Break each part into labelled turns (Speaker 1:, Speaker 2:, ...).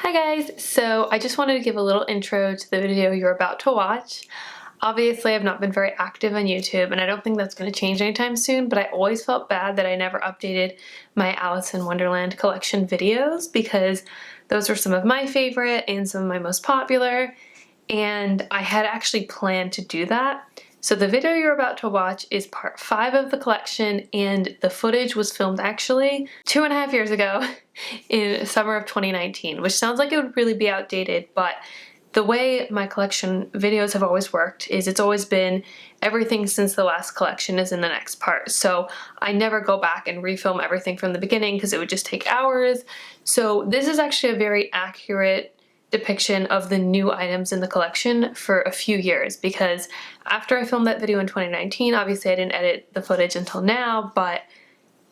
Speaker 1: Hi guys! So I just wanted to give a little intro to the video you're about to watch. Obviously I've not been very active on YouTube and I don't think that's going to change anytime soon, but I always felt bad that I never updated my Alice in Wonderland collection videos because those were some of my favorite and some of my most popular, and I had actually planned to do that. So the video you're about to watch is part 5 of the collection, and the footage was filmed actually 2.5 years ago in summer of 2019, which sounds like it would really be outdated, but the way my collection videos have always worked is it's always been everything since the last collection is in the next part. So I never go back and refilm everything from the beginning because it would just take hours. So this is actually a very accurate depiction of the new items in the collection for a few years, because after I filmed that video in 2019, obviously I didn't edit the footage until now, but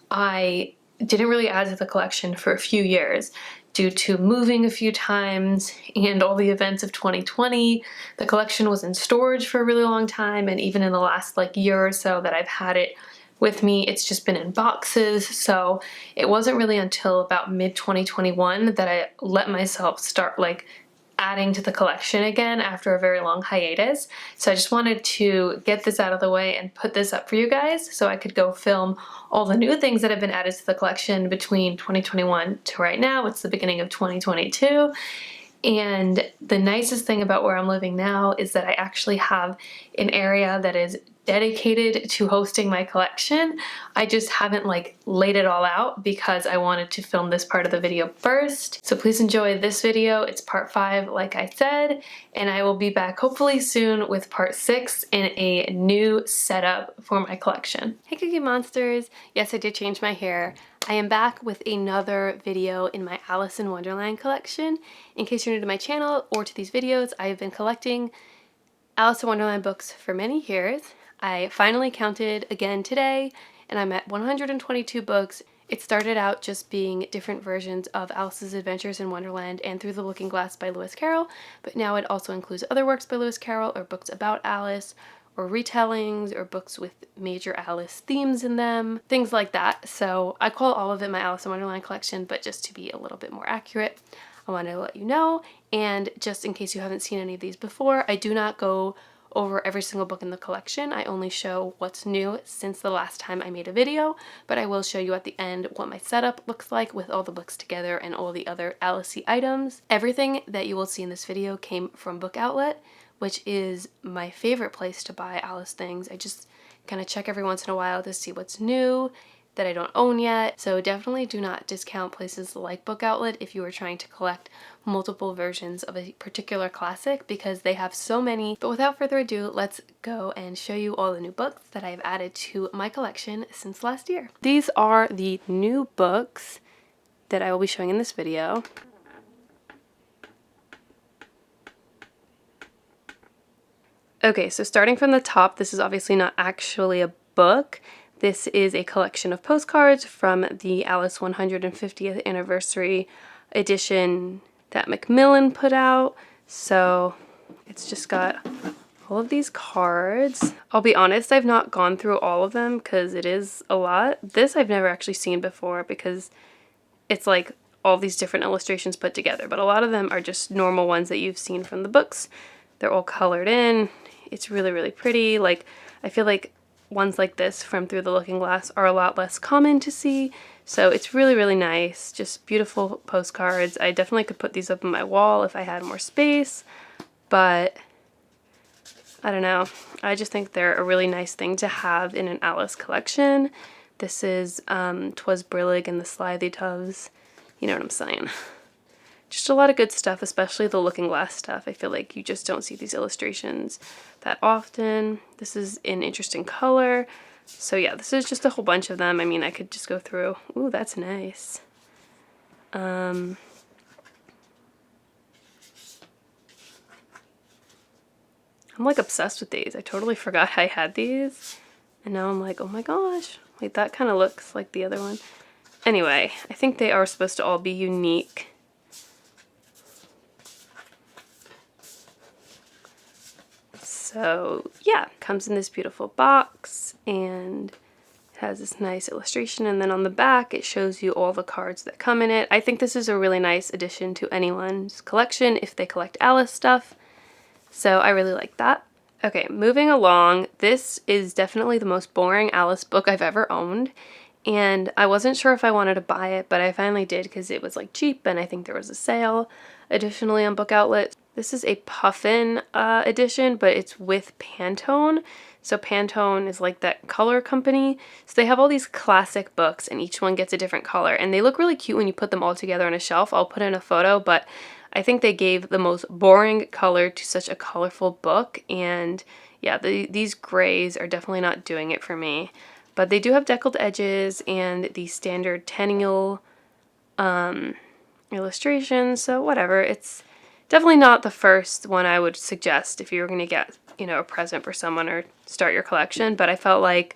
Speaker 1: I didn't really add to the collection for a few years due to moving a few times and all the events of 2020. The collection was in storage for a really long time, and even in the last year or so that I've had it with me, it's just been in boxes. So it wasn't really until about mid 2021 that I let myself start adding to the collection again after a very long hiatus. So I just wanted to get this out of the way and put this up for you guys so I could go film all the new things that have been added to the collection between 2021 to right now. It's the beginning of 2022. And the nicest thing about where I'm living now is that I actually have an area that is dedicated to hosting my collection. I just haven't laid it all out because I wanted to film this part of the video first. So please enjoy this video. It's part 5, like I said, and I will be back hopefully soon with part 6 and a new setup for my collection. Hey Cookie Monsters! Yes, I did change my hair. I am back with another video in my Alice in Wonderland collection. In case you're new to my channel or to these videos, I have been collecting Alice in Wonderland books for many years. I finally counted again today, and I'm at 122 books. It started out just being different versions of Alice's Adventures in Wonderland and Through the Looking Glass by Lewis Carroll, but now it also includes other works by Lewis Carroll, or books about Alice, or retellings, or books with major Alice themes in them, things like that. So I call all of it my Alice in Wonderland collection, but just to be a little bit more accurate, I wanted to let you know. And just in case you haven't seen any of these before, I do not go over every single book in the collection. I only show what's new since the last time I made a video, but I will show you at the end what my setup looks like with all the books together and all the other Alice-y items. Everything that you will see in this video came from Book Outlet, which is my favorite place to buy Alice things. I just kind of check every once in a while to see what's new that I don't own yet. So definitely do not discount places like Book Outlet if you are trying to collect multiple versions of a particular classic, because they have so many. But without further ado, let's go and show you all the new books that I've added to my collection since last year. These are the new books that I will be showing in this video. Okay, so starting from the top, this is obviously not actually a book. This is a collection of postcards from the Alice 150th anniversary edition that Macmillan put out. So it's just got all of these cards. I'll be honest, I've not gone through all of them because it is a lot. This I've never actually seen before because it's like all these different illustrations put together, but a lot of them are just normal ones that you've seen from the books. They're all colored in. It's really, really pretty. I feel like ones like this from Through the Looking Glass are a lot less common to see, so it's really, really nice. Just beautiful postcards. I definitely could put these up on my wall if I had more space, but I don't know. I just think they're a really nice thing to have in an Alice collection. This is 'Twas Brillig and the Slithy Doves. You know what I'm saying. Just a lot of good stuff, especially the Looking Glass stuff. I feel like you just don't see these illustrations that often. This is an interesting color. So yeah, this is just a whole bunch of them. I mean, I could just go through. Ooh, that's nice. I'm obsessed with these. I totally forgot I had these. And now I'm like, oh my gosh. Wait, that kind of looks like the other one. Anyway, I think they are supposed to all be unique. So yeah, comes in this beautiful box, and it has this nice illustration, and then on the back it shows you all the cards that come in it. I think this is a really nice addition to anyone's collection if they collect Alice stuff, so I really like that. Okay, moving along, this is definitely the most boring Alice book I've ever owned, and I wasn't sure if I wanted to buy it, but I finally did because it was like cheap and I think there was a sale additionally on Book Outlet. This is a Puffin edition, but it's with Pantone. So Pantone is like that color company. So they have all these classic books and each one gets a different color, and they look really cute when you put them all together on a shelf. I'll put in a photo, but I think they gave the most boring color to such a colorful book, and yeah, these grays are definitely not doing it for me. But they do have deckled edges and the standard tennial illustrations, so whatever. It's definitely not the first one I would suggest if you were going to get, you know, a present for someone or start your collection, but I felt like,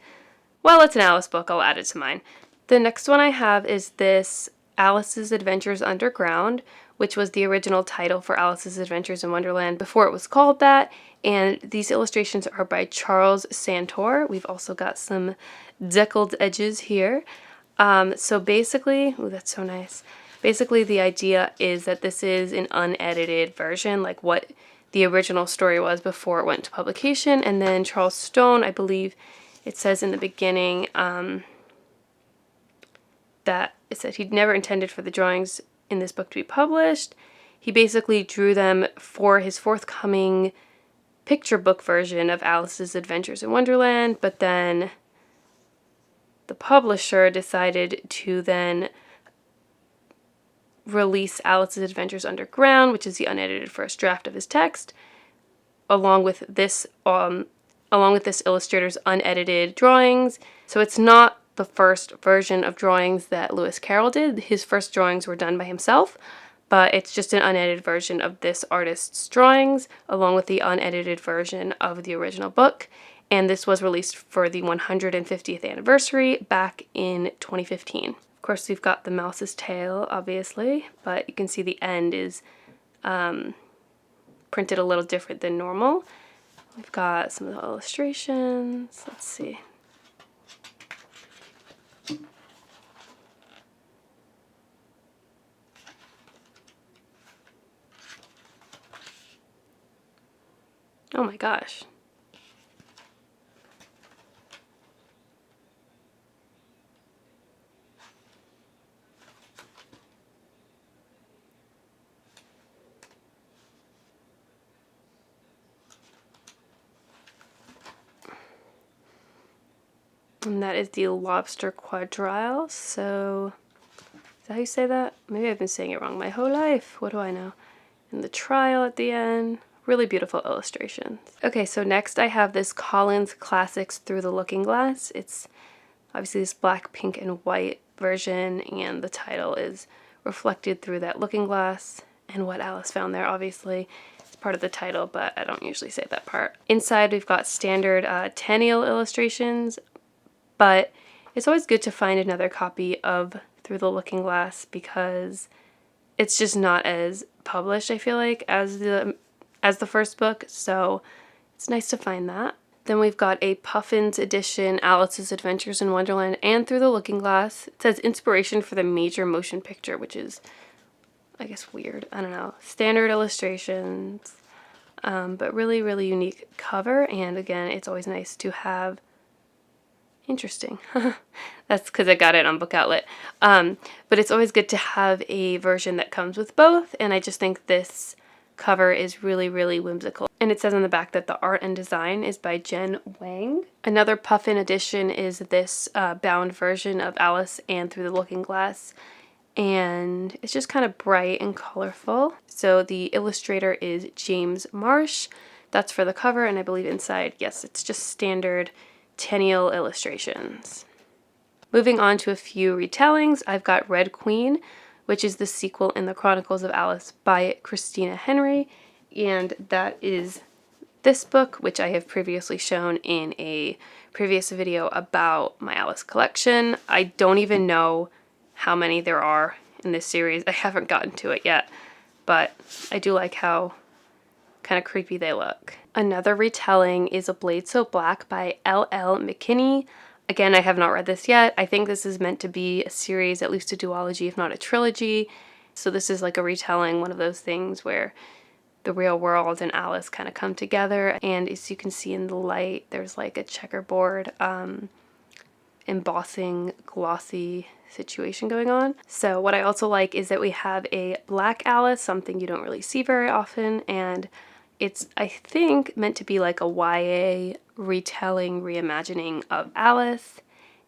Speaker 1: well, it's an Alice book, I'll add it to mine. The next one I have is this Alice's Adventures Underground, which was the original title for Alice's Adventures in Wonderland before it was called that, and these illustrations are by Charles Santor. We've also got some deckled edges here. So basically, oh, that's so nice. Basically, the idea is that this is an unedited version, like what the original story was before it went to publication, and then Charles Stone, I believe it says in the beginning that it said he'd never intended for the drawings in this book to be published. He basically drew them for his forthcoming picture book version of Alice's Adventures in Wonderland, but then the publisher decided to then release Alice's Adventures Underground, which is the unedited first draft of his text, along with this illustrator's unedited drawings. So it's not the first version of drawings that Lewis Carroll did. His first drawings were done by himself, but it's just an unedited version of this artist's drawings, along with the unedited version of the original book. And this was released for the 150th anniversary back in 2015. Of course, we've got the mouse's tail, obviously, but you can see the end is printed a little different than normal. We've got some of the illustrations. Let's see. Oh my gosh. And that is the lobster quadrille. So, is that how you say that? Maybe I've been saying it wrong my whole life. What do I know? And the trial at the end. Really beautiful illustrations. Okay, so next I have this Collins Classics Through the Looking Glass. It's obviously this black, pink, and white version, and the title is reflected through that looking glass, and what Alice found there, obviously. It's part of the title, but I don't usually say that part. Inside we've got standard Tenniel illustrations, but it's always good to find another copy of Through the Looking Glass because it's just not as published, I feel like, as the first book, so it's nice to find that. Then we've got a Puffin's edition, Alice's Adventures in Wonderland and Through the Looking Glass. It says inspiration for the major motion picture, which is, I guess, weird. I don't know. Standard illustrations, but really, really unique cover. And again, it's always nice to have. Interesting. That's because I got it on Book Outlet. But it's always good to have a version that comes with both, and I just think this cover is really, really whimsical. And it says on the back that the art and design is by Jen Wang. Another Puffin edition is this bound version of Alice and Through the Looking Glass, and it's just kind of bright and colorful. So the illustrator is James Marsh. That's for the cover, and I believe inside, yes, it's just standard Tenniel illustrations. Moving on to a few retellings, I've got Red Queen, which is the sequel in the Chronicles of Alice by Christina Henry, and that is this book, which I have previously shown in a previous video about my Alice collection. I don't even know how many there are in this series. I haven't gotten to it yet, but I do like how kind of creepy they look. Another retelling is A Blade So Black by L.L. McKinney.
Speaker 2: Again, I have not read this yet. I think this is meant to be a series, at least a duology, if not a trilogy. So this is like a retelling, one of those things where the real world and Alice kind of come together. And as you can see in the light, there's like a checkerboard embossing glossy situation going on. So what I also like is that we have a black Alice, something you don't really see very often, and it's, I think, meant to be like a YA retelling, reimagining of Alice,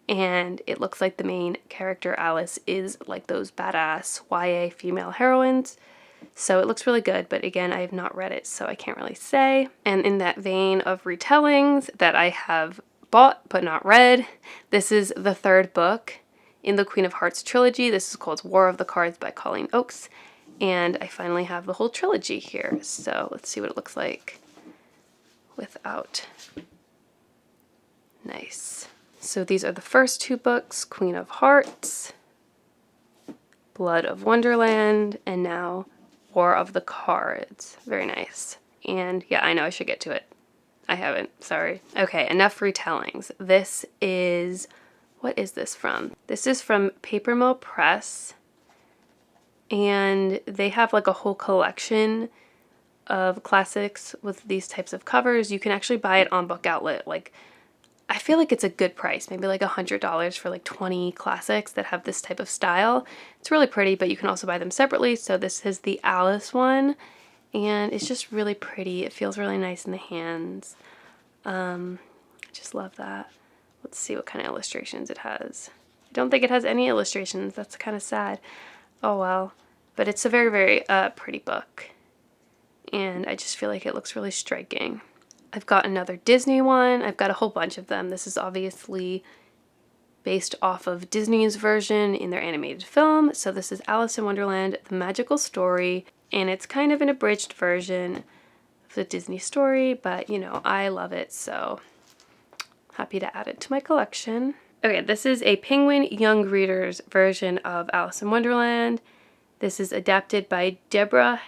Speaker 2: and it looks like the main character Alice is like those badass YA female heroines. So it looks really good, but again, I have not read it, so I can't really say. And in that vein of retellings that I have bought but not read, this is the third book in the Queen of Hearts trilogy. This is called War of the Cards by Colleen Oakes, and I finally have the whole trilogy here. So let's see what it looks like without. Nice. So these are the first two books, Queen of Hearts, Blood of Wonderland, and now War of the Cards. Very nice. And yeah, I know I should get to it. I haven't, sorry. Okay, enough retellings. This is, what is this from? This is from Paper Mill Press, and they have like a whole collection of classics with these types of covers. You can actually buy it on Book Outlet. Like, I feel like it's a good price, maybe like $100 for like 20 classics that have this type of style. It's really pretty, but you can also buy them separately. So this is the Alice one, and it's just really pretty. It feels really nice in the hands. I just love that. Let's see what kind of illustrations it has. I don't think it has any illustrations. That's kind of sad. Oh well. But it's a very, very pretty book. And I just feel like it looks really striking. I've got another Disney one. I've got a whole bunch of them. This is obviously based off of Disney's version in their animated film. So this is Alice in Wonderland, The Magical Story, and it's kind of an abridged version of the Disney story, but you know, I love it, so happy to add it to my collection. Okay, this is a Penguin Young Readers version of Alice in Wonderland. This is adapted by Deborah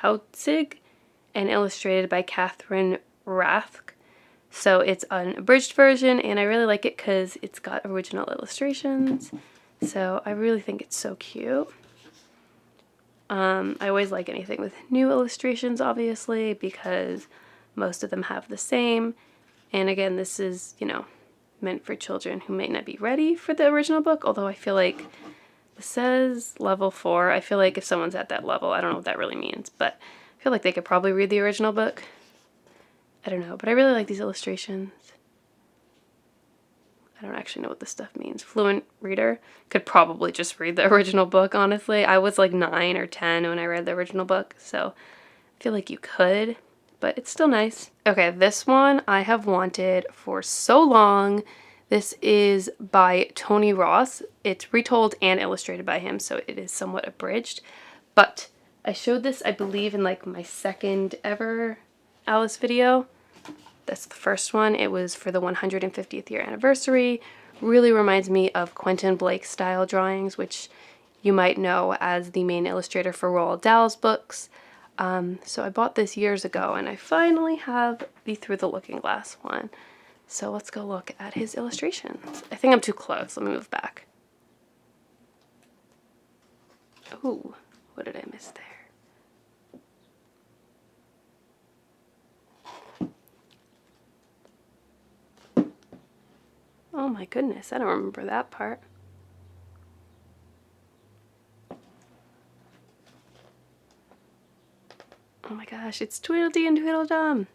Speaker 2: Hautzig and illustrated by Catherine Rathke. So it's an abridged version, and I really like it because it's got original illustrations. So I really think it's so cute. I always like anything with new illustrations, obviously, because most of them have the same. And again, this is, you know, meant for children who may not be ready for the original book, although I feel like this says level 4. I feel like if someone's at that level, I don't know what that really means, but I feel like they could probably read the original book. I don't know, but I really like these illustrations. I don't actually know what this stuff means. Fluent reader could probably just read the original book, honestly. I was like 9 or 10 when I read the original book, so I feel like you could, but it's still nice. Okay, this one I have wanted for so long. This is by Tony Ross. It's retold and illustrated by him, so it is somewhat abridged. But I showed this, I believe, in like my second ever Alice video. That's the first one. It was for the 150th year anniversary. Really reminds me of Quentin Blake style drawings, which you might know as the main illustrator for Roald Dahl's books. So I bought this years ago, and I finally have the Through the Looking Glass one. So let's go look at his illustrations. I think I'm too close. Let me move back. Ooh, what did I miss there? Oh my goodness, I don't remember that part. Oh my gosh, it's Tweedledee and Tweedledum.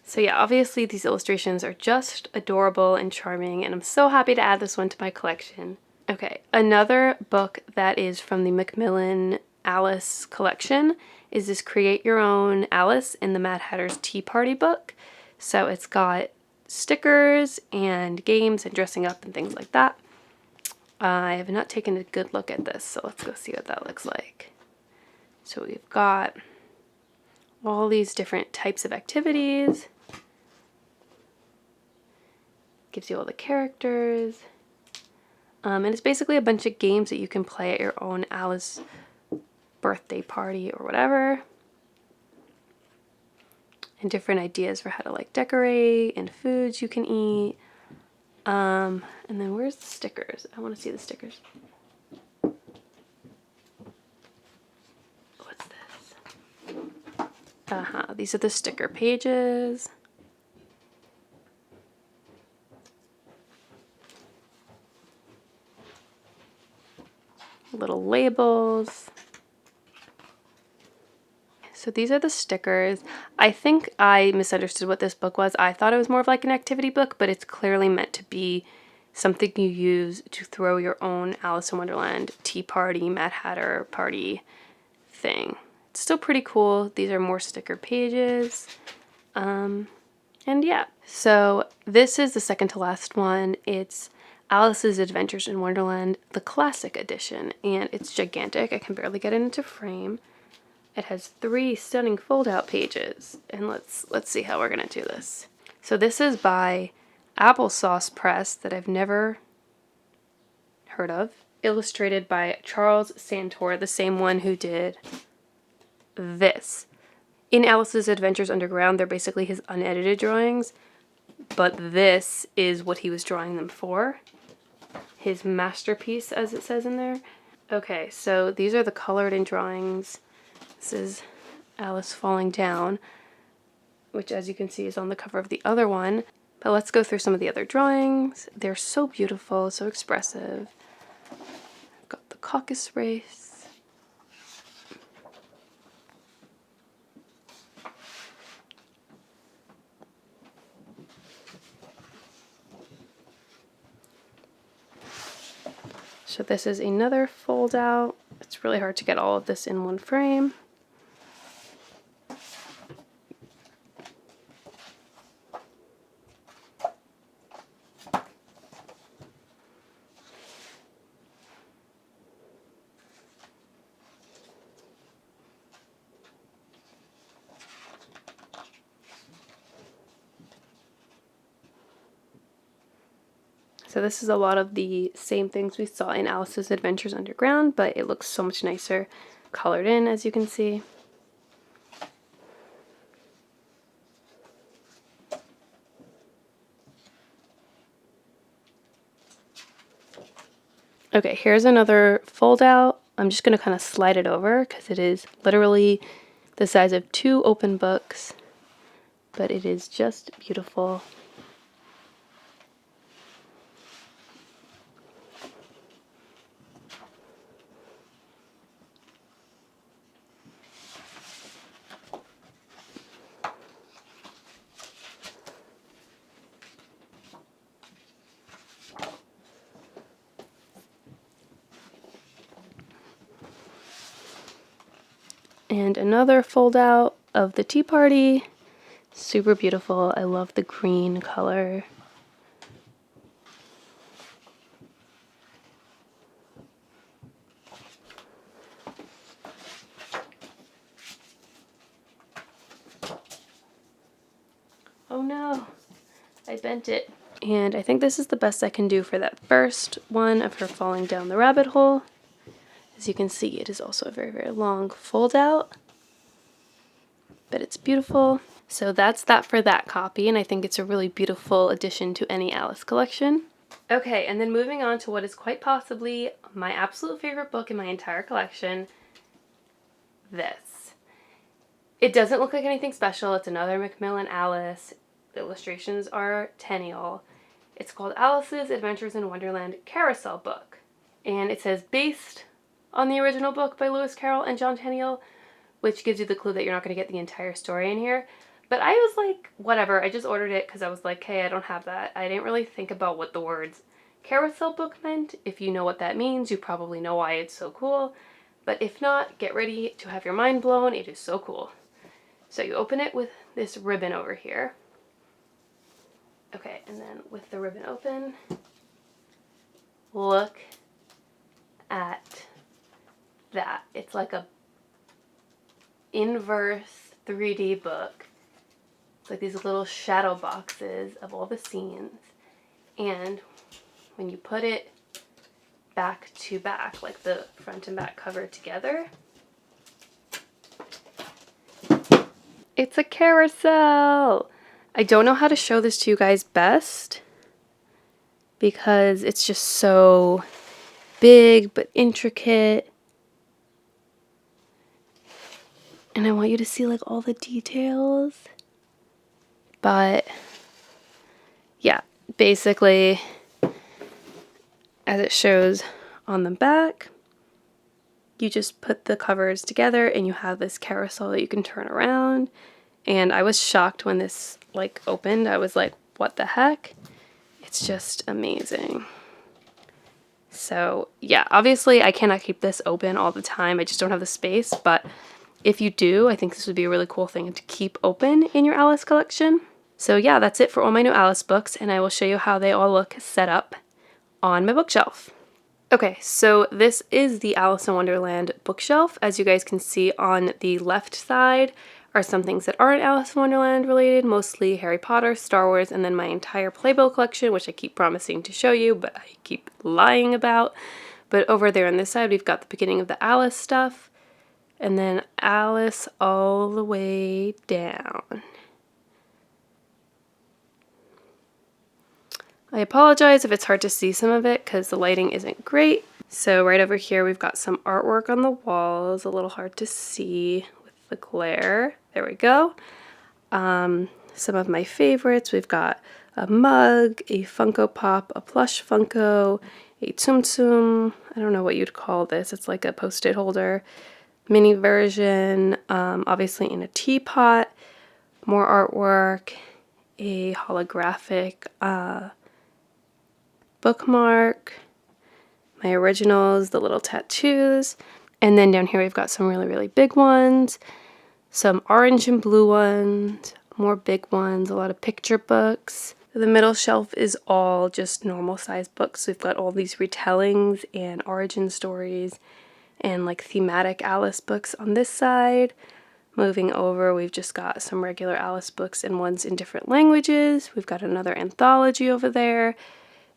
Speaker 2: So yeah, obviously these illustrations are just adorable and charming, and I'm so happy to add this one to my collection. Okay, another book that is from the Macmillan Alice collection is this Create Your Own Alice in the Mad Hatter's Tea Party book. So it's got stickers and games and dressing up and things like that. I have not taken a good look at this, so let's go see what that looks like. So we've got all these different types of activities. Gives you all the characters. And it's basically a bunch of games that you can play at your own Alice birthday party or whatever. And different ideas for how to like decorate and foods you can eat. And then where's the stickers? I want to see the stickers. What's this? These are the sticker pages. Little labels. So these are the stickers. I think I misunderstood what this book was. I thought it was more of like an activity book, but it's clearly meant to be something you use to throw your own Alice in Wonderland tea party, Mad Hatter party thing. It's still pretty cool. These are more sticker pages. And yeah, so this is the second to last one. It's Alice's Adventures in Wonderland, the classic edition, and it's gigantic. I can barely get it into frame. It has 3 stunning fold-out pages, and let's see how we're gonna do this. So this is by Applesauce Press that I've never heard of, illustrated by Charles Santor, the same one who did this. In Alice's Adventures Underground, they're basically his unedited drawings, but this is what he was drawing them for. His masterpiece, as it says in there. Okay, so these are the colored in drawings. This is Alice falling down, which as you can see is on the cover of the other one. But let's go through some of the other drawings. They're so beautiful, so expressive. I've got the caucus race. So this is another fold out. It's really hard to get all of this in one frame. So this is a lot of the same things we saw in Alice's Adventures Underground, but it looks so much nicer colored in, as you can see. Okay, here's another fold out. I'm just going to kind of slide it over because it is literally the size of 2 open books, but it is just beautiful. And another fold out of the tea party. Super beautiful. I love the green color. Oh no, I bent it. And I think this is the best I can do for that first one of her falling down the rabbit hole. As you can see, it is also a very, very long fold out, but it's beautiful. So that's that for that copy, and I think it's a really beautiful addition to any Alice collection. Okay, and then moving on to what is quite possibly my absolute favorite book in my entire collection, this. It doesn't look like anything special. It's another Macmillan Alice. The illustrations are Tenniel. It's called Alice's Adventures in Wonderland Carousel Book. And it says based on the original book by Lewis Carroll and John Tenniel, which gives you the clue that you're not going to get the entire story in here. But I was like, whatever, I just ordered it because I was like, hey, I don't have that. I didn't really think about what the words carousel book meant. If you know what that means, you probably know why it's so cool. But if not, get ready to have your mind blown. It is so cool. So you open it with this ribbon over here. Okay, and then with the ribbon open, look at that. It's like a inverse 3D book. It's like these little shadow boxes of all the scenes. And when you put it back to back, like the front and back cover together, it's a carousel. I don't know how to show this to you guys best because it's just so big but intricate. And I want you to see like all the details. But yeah, basically as it shows on the back, you just put the covers together and you have this carousel that you can turn around. And I was shocked when this like opened. I was like, what the heck? It's just amazing. So yeah, obviously I cannot keep this open all the time. I just don't have the space, but if you do, I think this would be a really cool thing to keep open in your Alice collection. So yeah, that's it for all my new Alice books, and I will show you how they all look set up on my bookshelf. Okay, so this is the Alice in Wonderland bookshelf. As you guys can see on the left side are some things that aren't Alice in Wonderland related, mostly Harry Potter, Star Wars, and then my entire Playbill collection, which I keep promising to show you, but I keep lying about. But over there on this side, we've got the beginning of the Alice stuff, and then Alice all the way down. I apologize if it's hard to see some of it because the lighting isn't great. So right over here we've got some artwork on the walls, a little hard to see with the glare. There we go. Some of my favorites, we've got a mug, a Funko Pop, a plush Funko, a Tsum Tsum, I don't know what you'd call this, it's like a post-it holder, mini version, obviously in a teapot, more artwork, a holographic bookmark, my originals, the little tattoos, and then down here we've got some really, really big ones, some orange and blue ones, more big ones, a lot of picture books. The middle shelf is all just normal sized books. We've got all these retellings and origin stories and like thematic Alice books on this side. Moving over, we've just got some regular Alice books and ones in different languages. We've got another anthology over there.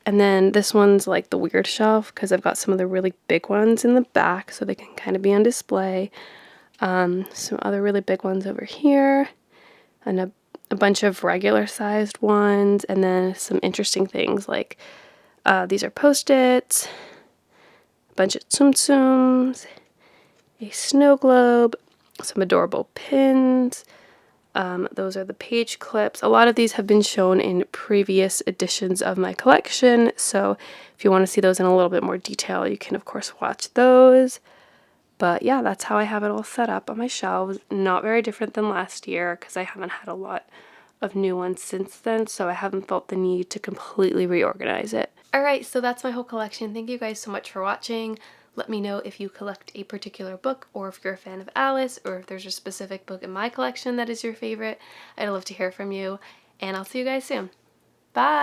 Speaker 2: And then this one's like the weird shelf because I've got some of the really big ones in the back so they can kind of be on display. Some other really big ones over here, and a bunch of regular sized ones, and then some interesting things like these are post-its, a bunch of Tsum Tsums, a snow globe, some adorable pins. Those are the page clips. A lot of these have been shown in previous editions of my collection, so if you want to see those in a little bit more detail, you can of course watch those. But yeah, that's how I have it all set up on my shelves. Not very different than last year because I haven't had a lot of new ones since then, so I haven't felt the need to completely reorganize it. Alright, so that's my whole collection. Thank you guys so much for watching. Let me know if you collect a particular book or if you're a fan of Alice or if there's a specific book in my collection that is your favorite. I'd love to hear from you, and I'll see you guys soon. Bye!